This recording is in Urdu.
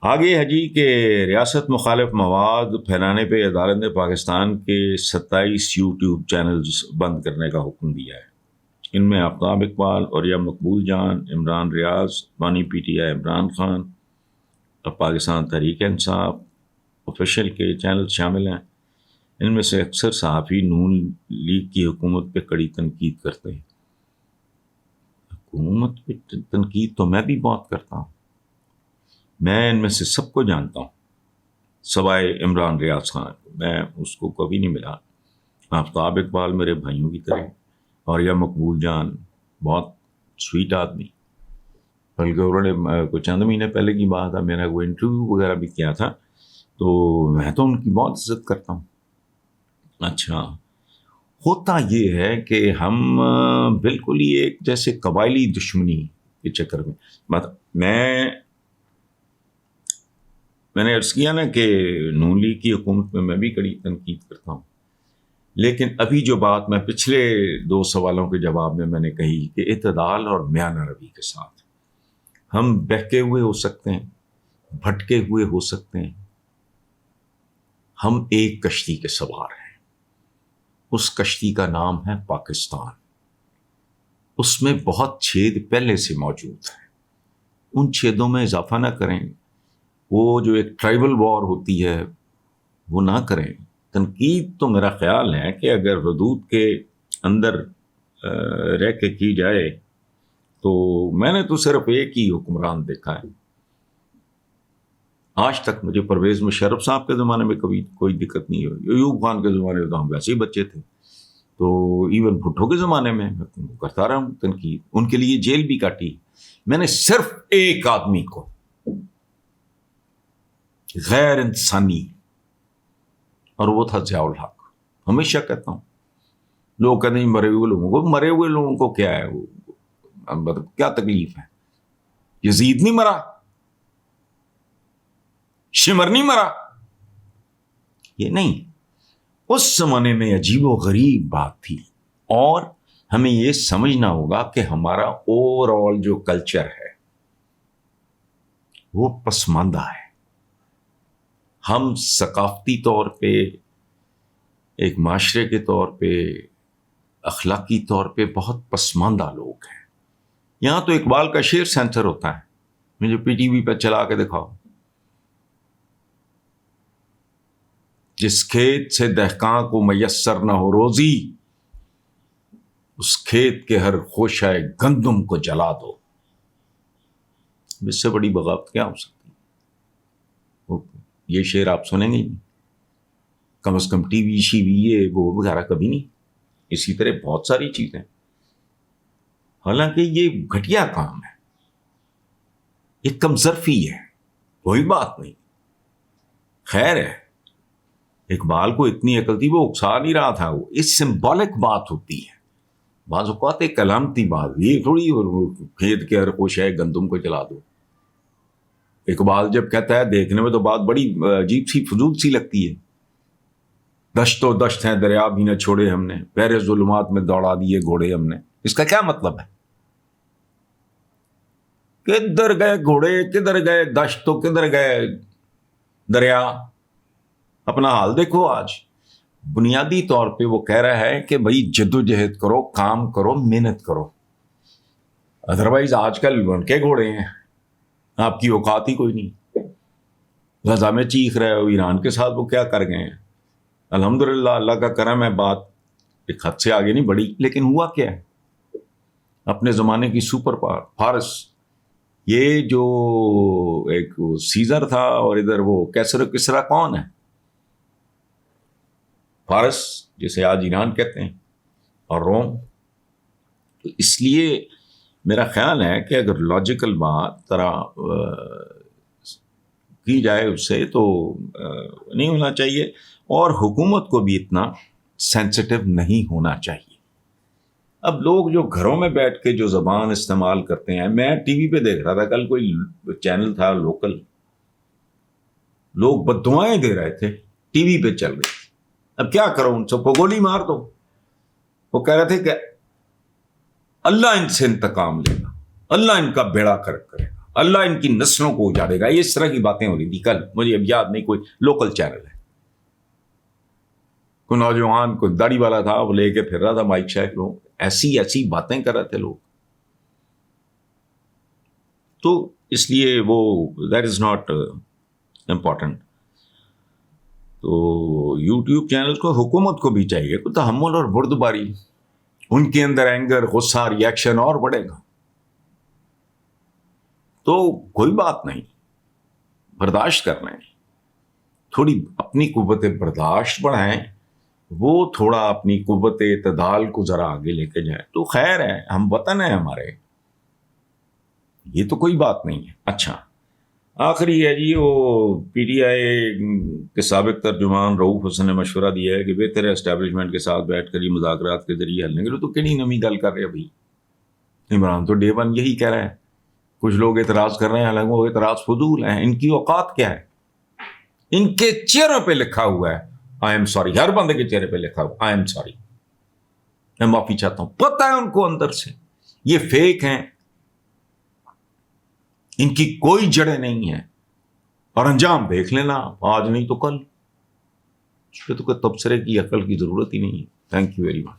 آگے ہے جی کہ ریاست مخالف مواد پھیلانے پہ عدالت نے پاکستان کے 27 یوٹیوب چینلز بند کرنے کا حکم دیا ہے۔ ان میں آفتاب اقبال، اوریا مقبول جان، عمران ریاض، بانی P T I Imran Khan اور پاکستان تحریک انصاف آفیشیل کے چینل شامل ہیں۔ ان میں سے اکثر صحافی نون لیگ کی حکومت پہ کڑی تنقید کرتے ہیں۔ حکومت پہ تنقید تو میں بھی بہت کرتا ہوں، میں ان میں سے سب کو جانتا ہوں سوائے عمران ریاض خان، میں اس کو کبھی نہیں ملا۔ آفتاب اقبال میرے بھائیوں کی طرح، اور یا مقبول جان بہت سویٹ آدمی، بلکہ انہوں نے کچھ چند مہینے پہلے کی بات ہے، میرا وہ انٹرویو وغیرہ بھی کیا تھا، تو میں تو ان کی بہت عزت کرتا ہوں۔ اچھا، ہوتا یہ ہے کہ ہم بالکل ہی ایک جیسے قبائلی دشمنی کے چکر میں میں نے عرض کیا نا کہ نون لیگ کی حکومت میں بھی کڑی تنقید کرتا ہوں، لیکن ابھی جو بات میں پچھلے 2 سوالوں کے جواب میں نے کہی کہ اعتدال اور میانہ روی کے ساتھ ہم بہکے ہوئے ہو سکتے ہیں، بھٹکے ہوئے ہو سکتے ہیں، ہم ایک کشتی کے سوار ہیں، اس کشتی کا نام ہے پاکستان۔ اس میں بہت چھید پہلے سے موجود ہیں، ان چھیدوں میں اضافہ نہ کریں، وہ جو ایک ٹرائبل وار ہوتی ہے وہ نہ کریں۔ تنقید تو میرا خیال ہے کہ اگر حدود کے اندر رہ کے کی جائے تو میں نے تو صرف ایک ہی حکمران دیکھا ہے آج تک، مجھے پرویز مشرف صاحب کے زمانے میں کبھی کوئی دقت نہیں ہوئی، ایوب خان کے زمانے میں تو ہم ویسے ہی بچے تھے، تو ایون بھٹو کے زمانے میں کرتا رہا ہوں تنقید، ان کے لیے جیل بھی کاٹی۔ میں نے صرف ایک آدمی کو غیر انسانی، اور وہ تھا ضیاء الحق۔ ہمیشہ کہتا ہوں، لوگ کہتے ہیں مرے ہوئے لوگوں کو کیا ہے، مطلب کیا تکلیف ہے؟ یزید نہیں مرا، شمر نہیں مرا، یہ نہیں، اس زمانے میں عجیب و غریب بات تھی، اور ہمیں یہ سمجھنا ہوگا کہ ہمارا اوور آل جو کلچر ہے وہ پسماندہ ہے۔ ہم ثقافتی طور پہ، ایک معاشرے کے طور پہ، اخلاقی طور پہ بہت پسماندہ لوگ ہیں۔ یہاں تو اقبال کا شعر سینسر ہوتا ہے، مجھے پی ٹی وی پہ چلا کے دکھاؤ، جس کھیت سے دہقاں کو میسر نہ ہو روزی، اس کھیت کے ہر خوشہ گندم کو جلا دو۔ اس سے بڑی بغاوت کیا ہو سکتی ہے؟ یہ شعر آپ سنیں گے نہیں، کم از کم ٹی وی شیوی یہ وہ وغیرہ کبھی نہیں۔ اسی طرح بہت ساری چیزیں، حالانکہ یہ گھٹیا کام ہے، یہ کم ظرفی ہے، کوئی بات نہیں، خیر ہے۔ اقبال کو اتنی عقل تھی، وہ اکسا نہیں رہا تھا، وہ اس سمبولک بات ہوتی ہے، بعض اوقات ایک علامتی بات، یہ تھوڑی کھیت کے ہر خوشہ گندم کو جلا دو۔ اقبال جب کہتا ہے، دیکھنے میں تو بات بڑی عجیب سی فضول سی لگتی ہے، دشت و دشت ہیں دریا بھی نہ چھوڑے ہم نے، پہرے ظلمات میں دوڑا دیے گھوڑے ہم نے۔ اس کا کیا مطلب ہے؟ کدھر گئے گھوڑے، کدھر گئے دشت، تو کدھر گئے دریا؟ اپنا حال دیکھو آج۔ بنیادی طور پہ وہ کہہ رہا ہے کہ بھائی جد و جہد کرو، کام کرو، محنت کرو، ادروائز آج کل ان کے گھوڑے ہیں، آپ کی اوقات ہی کوئی نہیں۔ غزہ میں چیخ رہے ہو، ایران کے ساتھ وہ کیا کر گئے ہیں؟ الحمدللہ اللہ کا کرم ہے، بات ایک حد سے آگے نہیں بڑھی، لیکن ہوا کیا ہے؟ اپنے زمانے کی سپر پاور فارس، یہ جو ایک سیزر تھا، اور ادھر وہ کیسر و کسرا کون ہے؟ فارس، جسے آج ایران کہتے ہیں، اور روم۔ تو اس لیے میرا خیال ہے کہ اگر لاجیکل بات طرح کی جائے اس سے، تو نہیں ہونا چاہیے، اور حکومت کو بھی اتنا سینسٹیو نہیں ہونا چاہیے۔ اب لوگ جو گھروں میں بیٹھ کے جو زبان استعمال کرتے ہیں، میں ٹی وی پہ دیکھ رہا تھا کل، کوئی چینل تھا لوکل، لوگ بددعائیں دے رہے تھے، ٹی وی پہ چل رہے تھے۔ اب کیا کرو، ان سب کو گولی مار دو۔ وہ کہہ رہے تھے کہ اللہ ان سے انتقام لے گا، اللہ ان کا بیڑا کرے گا۔ اللہ ان کی نسلوں کو اجاڑے گا. یہ اس طرح کی باتیں ہو رہی تھی کل, مجھے اب یاد نہیں, کوئی لوکل چینل ہے, کوئی نوجوان کوئی داڑھی والا تھا, وہ لے کے پھر رہا تھا مائک شائک, لوگ ایسی باتیں کر رہے تھے لوگ. تو اس لیے وہ دیٹ از ناٹ امپورٹنٹ. تو یوٹیوب چینل کو, حکومت کو بھی چاہیے کوئی تحمل اور بردباری. ان کے اندر اینگر, غصہ, ریئیکشن اور بڑھے گا. تو کوئی بات نہیں, برداشت کر لیں, تھوڑی اپنی قوت برداشت بڑھائیں, وہ تھوڑا اپنی قوت اعتدال کو ذرا آگے لے کے جائیں تو خیر ہے. ہم وطن ہیں ہمارے, یہ تو کوئی بات نہیں ہے. اچھا, آخری ہے جی, وہ پی ٹی آئی کے سابق ترجمان رؤوف حسن نے مشورہ دیا ہے کہ بہتر ہے اسٹیبلشمنٹ کے ساتھ بیٹھ کر یہ مذاکرات کے ذریعے حل نکلے. تو کہڑی نمی گل کر رہے ابھی عمران تو ڈے ون یہی کہہ رہا ہے. کچھ لوگ اعتراض کر رہے ہیں, حالانکہ وہ اعتراض فضول ہیں. ان کی اوقات کیا ہے؟ ان کے چہروں پہ لکھا ہوا ہے آئی ایم سوری. ہر بندے کے چہرے پہ لکھا ہوا آئی ایم سوری, میں معافی چاہتا ہوں. پتہ ہے ان کو اندر سے یہ فیک ہیں, ان کی کوئی جڑیں نہیں ہیں, اور انجام دیکھ لینا آج نہیں تو کل. اس پہ تو کوئی تبصرے کی عقل کی ضرورت ہی نہیں ہے. Thank you very much.